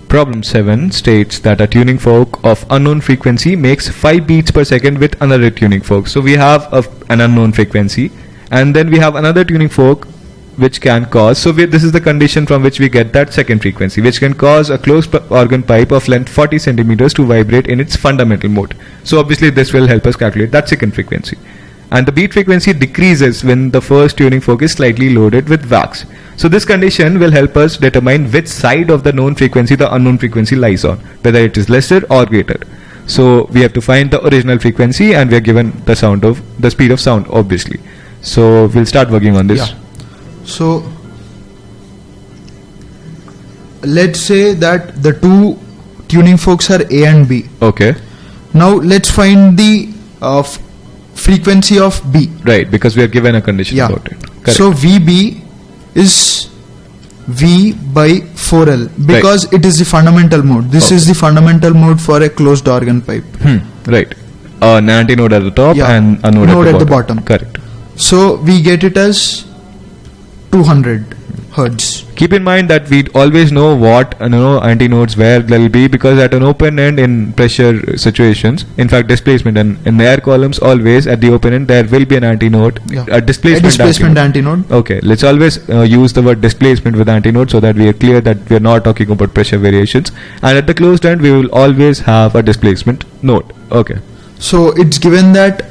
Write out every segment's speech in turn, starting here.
Problem 7 states that a tuning fork of unknown frequency makes 5 beats per second with another tuning fork. So we have an unknown frequency, and then we have another tuning fork which can cause, so this is the condition from which we get that second frequency, which can cause a closed organ pipe of length 40 centimeters to vibrate in its fundamental mode. So obviously this will help us calculate that second frequency. And the beat frequency decreases when the first tuning fork is slightly loaded with wax. So this condition will help us determine which side of the known frequency the unknown frequency lies on, whether it is lesser or greater. So we have to find the original frequency, and we are given the speed of sound, obviously. So we'll start working on this. Yeah. So let's say that the two tuning forks are A and B. Okay. Now let's find the frequency of B. Right, because we are given a condition about it. Correct. So VB is V by 4L because it is the fundamental mode. This is the fundamental mode for a closed organ pipe. Right. An antinode at the top and a node at the bottom. Correct. So we get it as 200 hertz. Keep in mind that we always know what antinodes where they'll be, because at an open end in pressure situations, in fact displacement and in the air columns, always at the open end there will be an antinode, a displacement antinode. Okay, let's always use the word displacement with antinode so that we are clear that we are not talking about pressure variations. And at the closed end we will always have a displacement node. Okay. So it's given that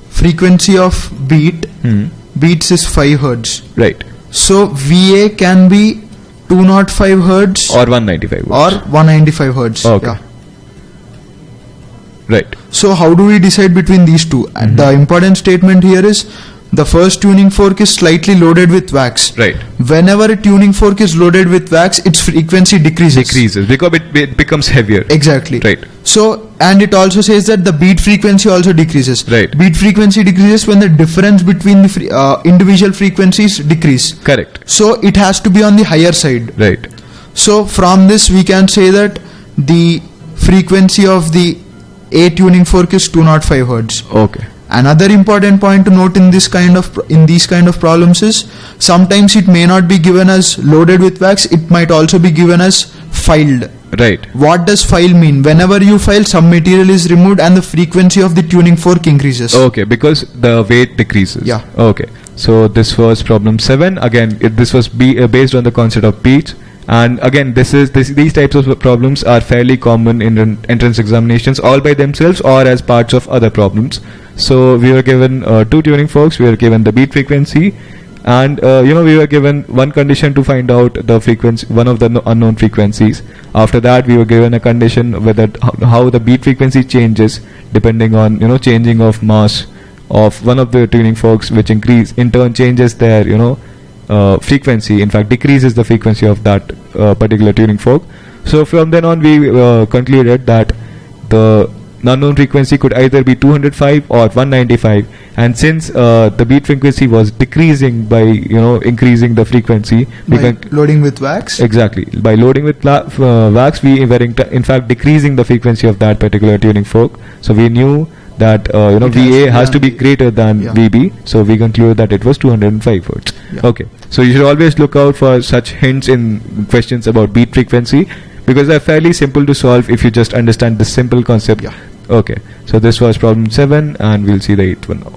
frequency of beats is 5 hertz. Right. So VA can be 205 hertz or 195 hertz. Or 195 hertz. Okay. Yeah. Right. So how do we decide between these two? And the important statement here is the first tuning fork is slightly loaded with wax. Right. Whenever a tuning fork is loaded with wax, its frequency decreases. Because it becomes heavier. Exactly. Right. So, and it also says that the beat frequency also decreases. Right. Beat frequency decreases when the difference between the individual frequencies decrease. Correct. So it has to be on the higher side. Right. So from this we can say that the frequency of the A tuning fork is 205 hertz. Okay. Another important point to note in these kind of problems is sometimes it may not be given as loaded with wax, it might also be given as filed. Right. What does file mean? Whenever you file, some material is removed and the frequency of the tuning fork increases. Okay, because the weight decreases. Yeah. Okay. So this was problem 7. Again, this was based on the concept of beats. And again, these types of problems are fairly common in entrance examinations, all by themselves or as parts of other problems. So we were given 2 tuning forks, we were given the beat frequency, and we were given one condition to find out the frequency, one of the unknown frequencies. After that, we were given a condition whether how the beat frequency changes depending on changing of mass of one of the tuning forks, which in turn changes their frequency, in fact decreases the frequency of that particular tuning fork. So from then on we concluded that the unknown frequency could either be 205 or 195, and since the beat frequency was decreasing by increasing the frequency by loading with wax. Exactly, by loading with wax we were in fact decreasing the frequency of that particular tuning fork. So we knew that VA has to be greater than VB, so we conclude that it was 205 hertz. Okay, so you should always look out for such hints in questions about beat frequency, because they're fairly simple to solve if you just understand this simple concept. Okay, so this was problem 7, and we'll see the 8th one now.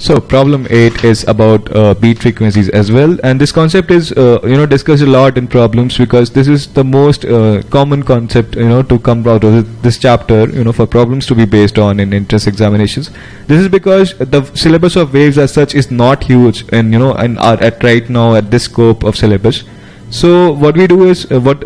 So problem 8 is about beat frequencies as well, and this concept is discussed a lot in problems because this is the most common concept to come out of this chapter for problems to be based on in entrance examinations. This is because the syllabus of waves as such is not huge and are at right now at this scope of syllabus. So what we do is what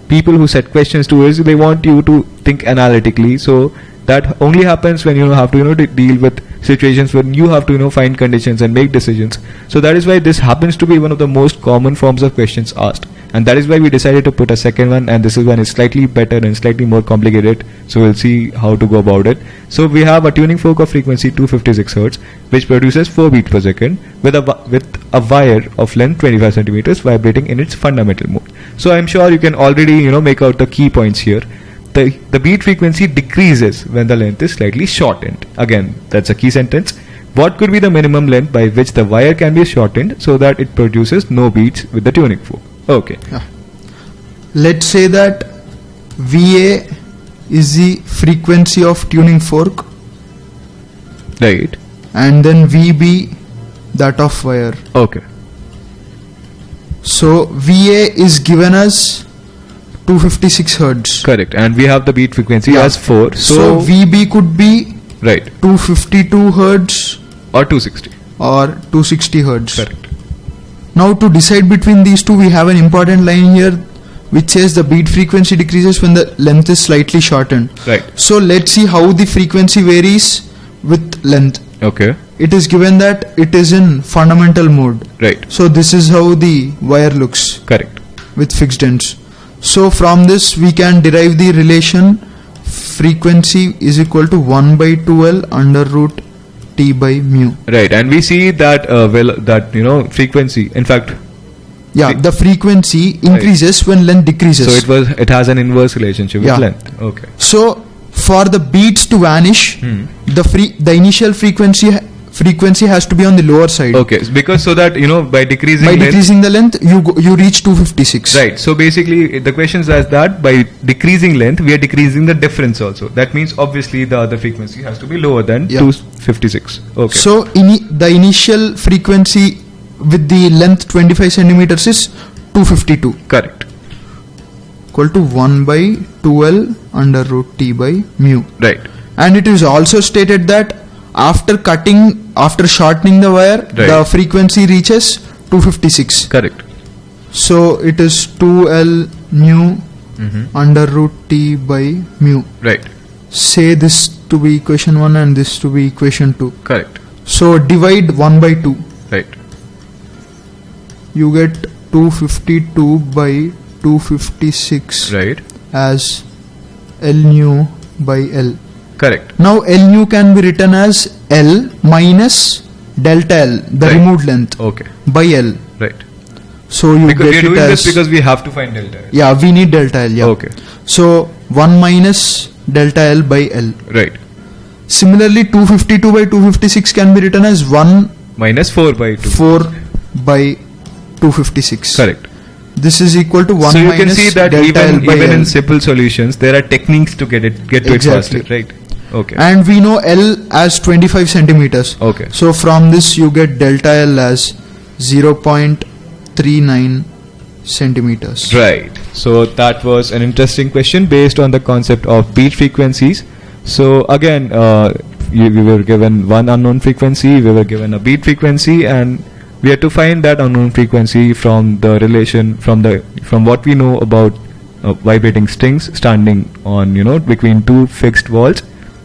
people who set questions to is they want you to think analytically. So that only happens when you have to deal with situations when you have to find conditions and make decisions. So that is why this happens to be one of the most common forms of questions asked, and that is why we decided to put a second one, and this is one is slightly better and slightly more complicated. So we'll see how to go about it. So we have a tuning fork of frequency 256 Hz which produces 4 beats per second with a wire of length 25 centimeters vibrating in its fundamental mode. So I'm sure you can already make out the key points here. The beat frequency decreases when the length is slightly shortened. Again, that's a key sentence. What could be the minimum length by which the wire can be shortened so that it produces no beats with the tuning fork? Okay. Let's say that VA is the frequency of tuning fork, Right. and then VB that of wire. Okay. So VA is given as 256 hertz. Correct. And we have the beat frequency Yeah. as 4. So VB could be right. 252 hertz Or 260. or 260 hertz. Correct. Now to decide between these two, we have an important line here which says the beat frequency decreases when the length is slightly shortened. Right. So let's see how the frequency varies with length. Okay. It is given that it is in fundamental mode. Right. So this is how the wire looks Correct. with fixed ends. So from this we can derive the relation frequency is equal to 1 by 2L under root T by mu. Right. And we see that frequency. In fact, Yeah, the frequency increases when length decreases. so it has an inverse relationship with Yeah. length. Okay. So for the beats to vanish, the initial frequency has to be on the lower side. Okay. Because so that by decreasing By length. decreasing the length, you reach 256. Right. So basically, the question is that by decreasing length, we are decreasing the difference also. That means obviously the other frequency has to be lower than Yeah. 256. Okay. So the initial frequency with the length 25 centimeters is 252, correct. equal to 1 by 2L under root T by mu. Right. And it is also stated that after shortening the wire, Right. the frequency reaches 256. Correct. So it is 2L mu under root T by mu. Right. Say this to be equation 1 and this to be equation 2. Correct. So divide 1 by 2. Right. You get 252 by 256 Right. as L nu by L. Correct. Now L nu can be written as L minus delta L, the Right. removed length, Okay. by L. Right. So you Because we get are it doing as this because we have to find delta. yeah, we need delta L. Yeah. Okay. So 1 minus delta L by L. Right. Similarly, 252 by 256 can be written as 1 Minus 4 by 2. 4 by 256. Correct. This is equal to 1 So you minus can see that delta L by even L. in simple solutions, there are techniques to get to it Exactly. faster. Right. Okay. And we know L as 25 centimeters. Okay. So from this you get delta L as 0.39 centimeters. Right. So that was an interesting question based on the concept of beat frequencies. So again, we were given one unknown frequency, we were given a beat frequency, and we had to find that unknown frequency from the relation from what we know about vibrating strings standing on between two fixed walls.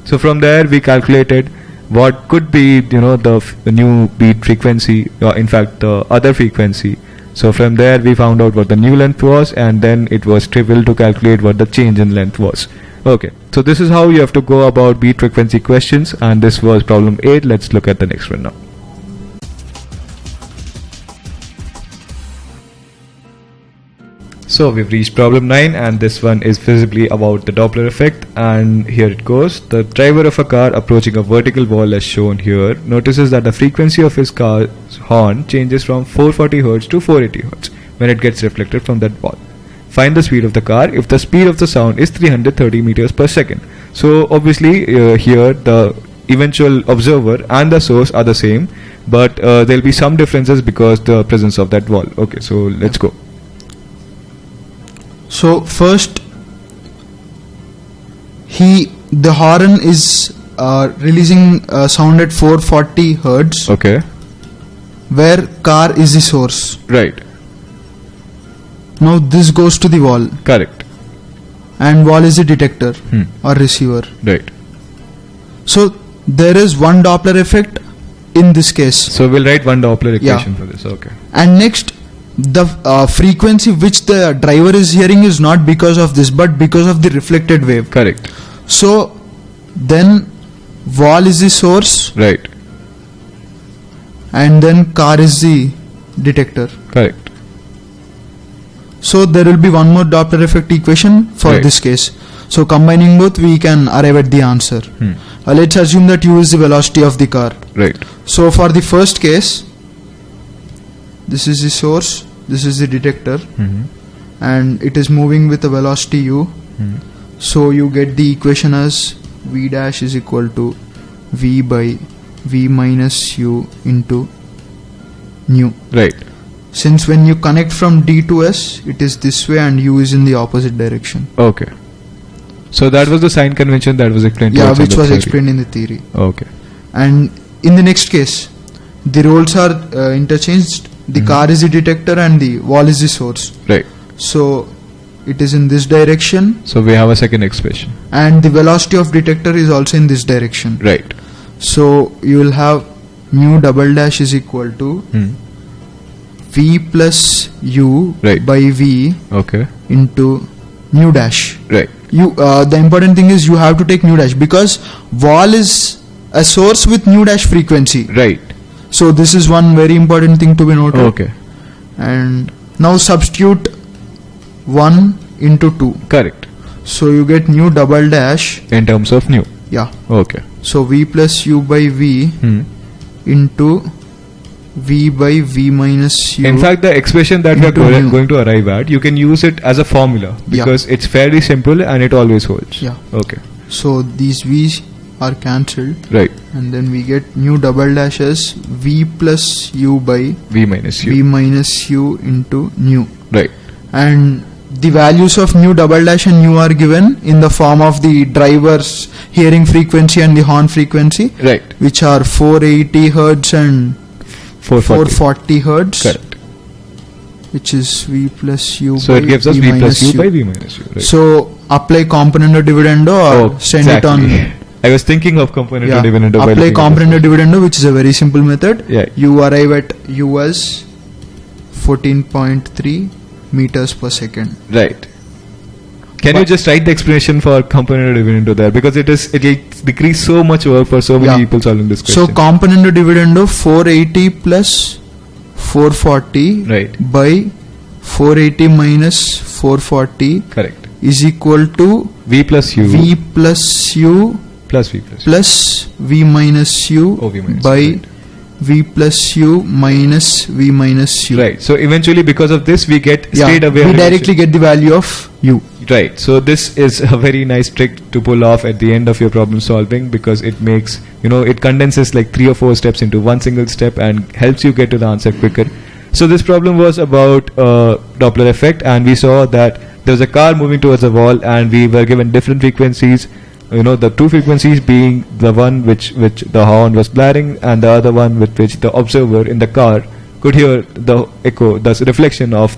So from there we calculated what could be the new beat frequency, in fact the other frequency. So from there we found out what the new length was, and then it was trivial to calculate what the change in length was. Okay, so this is how you have to go about beat frequency questions, and this was problem 8. Let's look at the next one now. So we've reached problem 9, and this one is visibly about the Doppler effect, and here it goes. The driver of a car approaching a vertical wall as shown here notices that the frequency of his car's horn changes from 440 Hz to 480 Hz when it gets reflected from that wall. Find the speed of the car if the speed of the sound is 330 meters per second. So obviously here the eventual observer and the source are the same, but there'll be some differences because the presence of that wall. Okay, so let's go. So first, the horn is releasing sound at 440 hertz, Okay. where car is the source. Right. Now this goes to the wall, Correct. and wall is the detector Hmm. or receiver. Right. So there is one Doppler effect in this case, So we'll write one Doppler equation Yeah. for this. Okay. and next the frequency which the driver is hearing is not because of this, but because of the reflected wave. Correct. So then wall is the source, Right. and then car is the detector. Correct. So there will be one more Doppler effect equation for Right. this case. So combining both, we can arrive at the answer. Let's assume that u is the velocity of the car. Right. So for the first case, this is the source, this is the detector, and it is moving with a velocity u. So you get the equation as v dash is equal to v by v minus u into nu. Right. Since when you connect from D to S, it is this way and u is in the opposite direction. Okay. So that was the sign convention that was explained. to Yeah, us in which the was theory. explained in the theory. Okay. And in the next case, the roles are interchanged. The car is the detector and the wall is the source. Right. So it is in this direction, So we have a second expression. and the velocity of detector is also in this direction. Right. So you will have mu double dash is equal to v plus u Right. by v Okay. into nu dash. Right. The important thing is you have to take nu dash because wall is a source with nu dash frequency. Right. So this is one very important thing to be noted. Okay. And now substitute 1 into 2. Correct. So you get nu double dash. In terms of nu. Yeah. Okay. So v plus u by v into v by v minus u. In fact, the expression that we are Into nu. going to arrive at, you can use it as a formula because it's fairly simple and it always holds. Yeah. Okay. So these v's are cancelled, Right. and then we get nu double dash as v plus u by V minus u. v minus u into nu. Right. And the values of nu double dash and nu are given in the form of the driver's hearing frequency and the horn frequency, Right. which are 480 hertz and 440 hertz. Correct. Which is v plus u So by it gives us v v minus plus u by v minus u. Right. So apply componendo dividendo or send it on. I was thinking of component Yeah, dividend. while apply looking at componendo dividendo, which is a very simple method. Yeah. You arrive at u as 14.3 meters per second. this. Right. Can you But- just write the explanation for component dividend there because it will decrease so much work for so many Yeah. people solving this So question. componendo dividendo 480 plus 440 Right. by 480 minus 440 Correct. is equal to V plus u v plus u plus v plus u. plus v minus u Oh, v minus u, by right. v plus u minus v minus u. Right. So eventually, because of this, we get Yeah, straight away. we relation. directly get the value of u. Right. So this is a very nice trick to pull off at the end of your problem solving because it makes, it condenses like 3 or 4 steps into one single step and helps you get to the answer quicker. So this problem was about Doppler effect, and we saw that there was a car moving towards a wall and we were given different frequencies. The two frequencies being the one which the horn was blaring and the other one with which the observer in the car could hear the echo, the reflection of,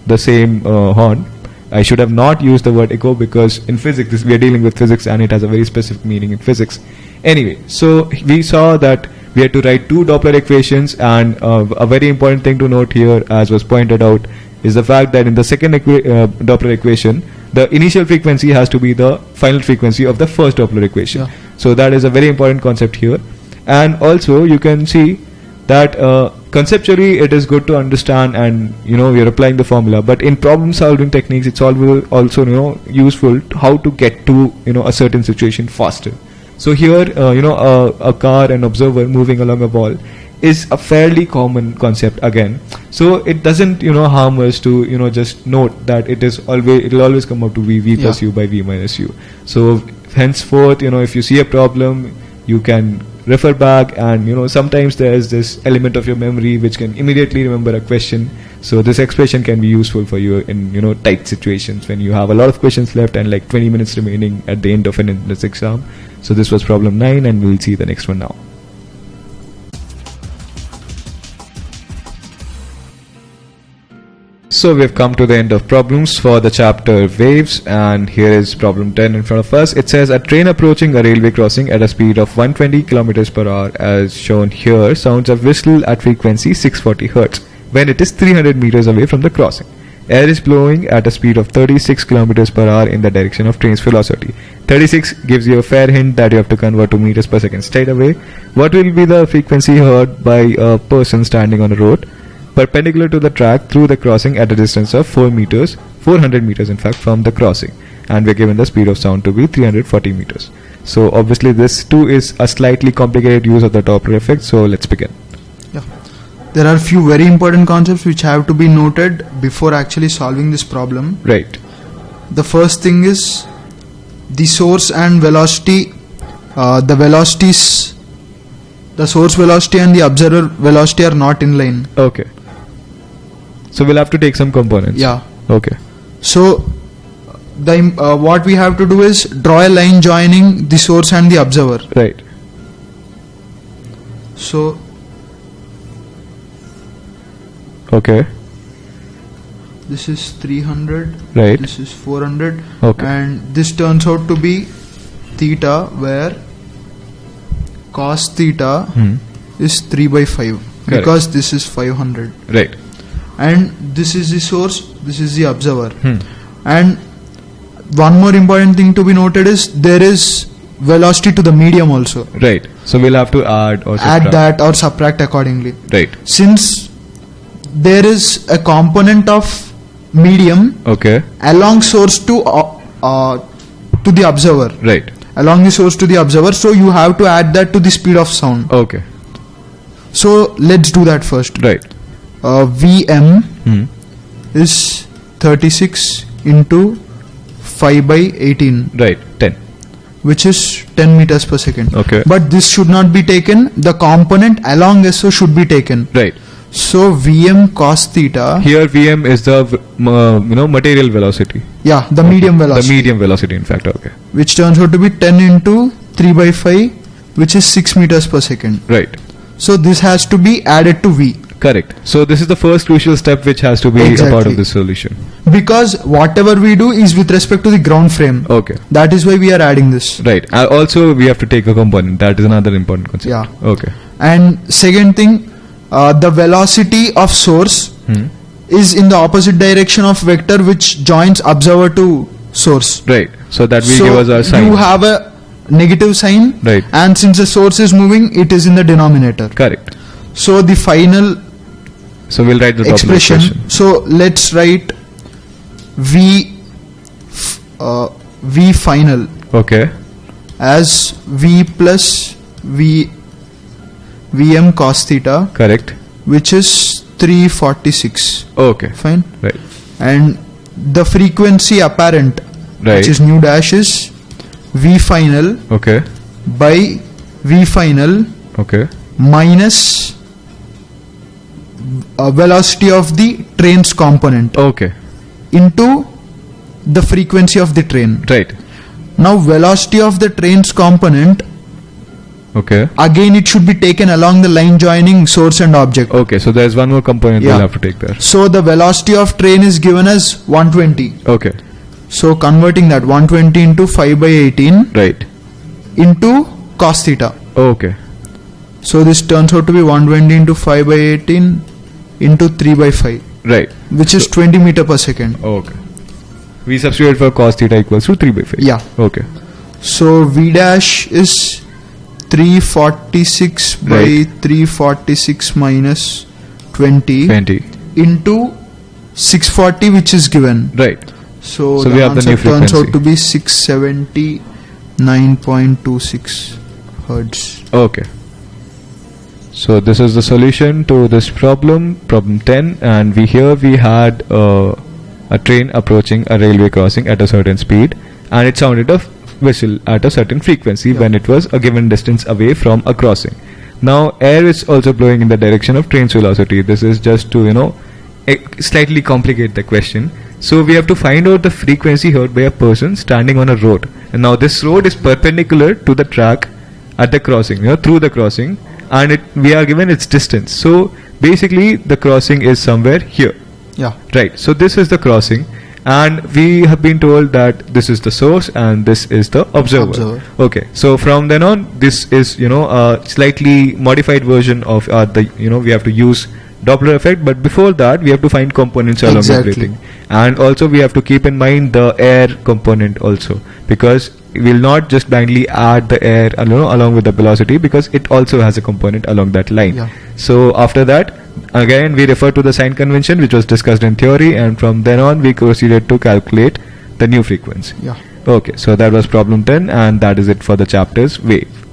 the same horn. I should have not used the word echo because in physics, we are dealing with physics and it has a very specific meaning in physics. Anyway, so we saw that we had to write 2 Doppler equations, and a very important thing to note here, as was pointed out, is the fact that in the second Doppler equation, the initial frequency has to be the final frequency of the first Doppler equation. Yeah. So that is a very important concept here. And also you can see that conceptually it is good to understand, and we are applying the formula, but in problem solving techniques it's also useful to how to get to a certain situation faster. So here a car and observer moving along a wall is a fairly common concept again, so it doesn't harm us to just note that it will always come up to v plus u by v minus u. So henceforth, if you see a problem, you can refer back, and sometimes there is this element of your memory which can immediately remember a question. So this expression can be useful for you in tight situations when you have a lot of questions left and like 20 minutes remaining at the end of an entrance exam. So this was problem 9, and we'll see the next one now. So we've come to the end of problems for the chapter waves, and here is problem 10 in front of us. It says a train approaching a railway crossing at a speed of 120 km per hour as shown here sounds a whistle at frequency 640 Hz when it is 300 meters away from the crossing. Air is blowing at a speed of 36 km per hour in the direction of train's velocity. 36 gives you a fair hint that you have to convert to meters per second straight away. What will be the frequency heard by a person standing on a road perpendicular to the track through the crossing at a distance of 400 meters in fact from the crossing, and we're given the speed of sound to be 340 meters. So obviously this too is a slightly complicated use of the Doppler effect. So let's begin. Yeah. There are few very important concepts which have to be noted before actually solving this problem. Right. The first thing is the source and velocity, the source velocity and the observer velocity are not in line. Okay. So we'll have to take some components. Yeah. Okay. So what we have to do is draw a line joining the source and the observer. Right. So okay. this is 300. Right. This is 400. Okay. And this turns out to be theta, where cos theta is 3 by 5. Correct. Because this is 500. Right. And this is the source, this is the observer. And one more important thing to be noted is there is velocity to the medium also. Right. So we'll have to add or subtract. Add that or subtract accordingly. Right. Since there is a component of medium Okay. along source to the observer. Right. Along the source to the observer, so you have to add that to the speed of sound. Okay. So let's do that first. Right. Vm is 36 into 5 by 18, Right. 10. which is 10 meters per second. Okay. But this should not be taken. The component along SO should be taken. Right. So Vm cos theta. Here Vm is the material velocity. Yeah, the medium velocity. The medium velocity, in fact. Okay. Which turns out to be 10 into 3 by 5, which is 6 meters per second. Right. So this has to be added to V. Correct. So this is the first crucial step which has to be a part Exactly. of this solution. Because whatever we do is with respect to the ground frame. Okay. That is why we are adding this. Right. Also, we have to take a component. That is another important concept. Yeah. Okay. And second thing, the velocity of source is in the opposite direction of vector which joins observer to source. Right. So that will So give us our sign. you have a negative sign, Right. and since the source is moving, it is in the denominator. Correct. So the final So we'll write the Doppler expression. expression. So let's write V final Okay. as V plus Vm cos theta, Correct. which is 346. Okay. Fine. Right. And the frequency apparent, Right. which is nu dash, is V final Okay. by V final Okay. minus velocity of the train's component Okay. into the frequency of the train. Right. Now velocity of the train's component, Okay. again it should be taken along the line joining source and object. Okay. So there's one more component Yeah. we'll have to take there. So the velocity of train is given as 120. Okay. So converting that 120 into 5 by 18 Right. into cos theta. Okay. So this turns out to be 120 into 5 by 18 into 3 by 5, Right. which is 20 meter per second. Okay. We substitute for cos theta equals to 3 by 5. Yeah. Okay. So V dash is 346 by Right. 346 minus 20 20. into 640, which is given. Right. So, So we the have the answer new turns out frequency. to be 679.26 hertz. Okay. So this is the solution to this problem 10, and we had a train approaching a railway crossing at a certain speed, and it sounded a whistle at a certain frequency when it was a given distance away from a crossing. Now air is also blowing in the direction of train's velocity. This is just to slightly complicate the question. So we have to find out the frequency heard by a person standing on a road, and now this road is perpendicular to the track at the crossing, through the crossing, and we are given its distance. So basically the crossing is somewhere here. Yeah. Right. So this is the crossing, and we have been told that this is the source and this is the observer. Okay. So from then on, this is a slightly modified version of we have to use Doppler effect, but before that we have to find components along Exactly. everything, and also we have to keep in mind the air component also, because we'll not just blindly add the air along with the velocity, because it also has a component along that line. Yeah. So after that, again we refer to the sign convention which was discussed in theory, and from then on we proceeded to calculate the new frequency. Yeah. Okay, so that was problem 10, and that is it for the chapters wave.